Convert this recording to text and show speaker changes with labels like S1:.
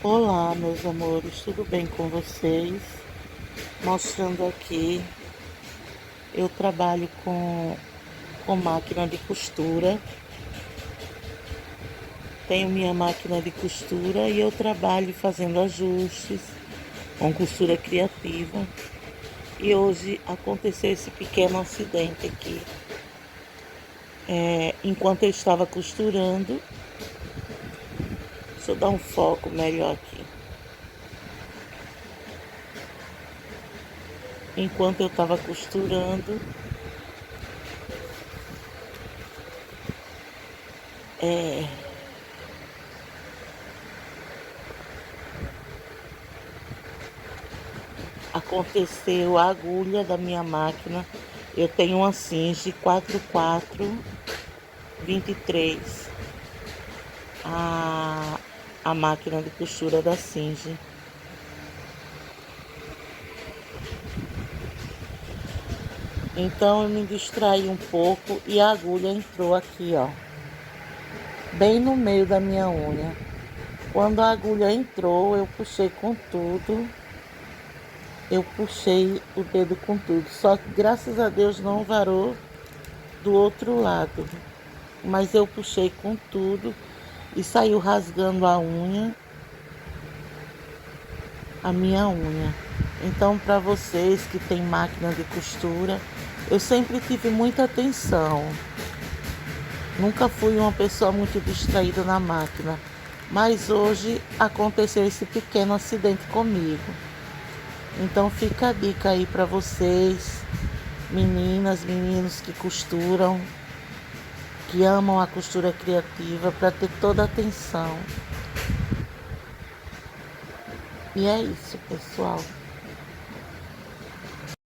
S1: Olá, meus amores, tudo bem com vocês? Mostrando aqui, eu trabalho com máquina de costura. Tenho minha máquina de costura e eu trabalho fazendo ajustes com costura criativa. E hoje aconteceu esse pequeno acidente aqui. Enquanto eu estava costurando, deixa eu dar um foco melhor aqui. Enquanto eu estava costurando, aconteceu a agulha da minha máquina. Eu tenho uma Singe 4423, a máquina de costura da Singe. Então eu me distraí um pouco e a agulha entrou aqui, ó, bem no meio da minha unha. Quando a agulha entrou, eu puxei com tudo. Eu puxei o dedo com tudo, só que graças a Deus não varou do outro lado. Mas eu puxei com tudo e saiu rasgando a minha unha. Então, para vocês que têm máquina de costura, eu sempre tive muita atenção. Nunca fui uma pessoa muito distraída na máquina, mas hoje aconteceu esse pequeno acidente comigo. Então fica a dica aí para vocês, meninas, meninos que costuram, que amam a costura criativa, para ter toda a atenção. E é isso, pessoal.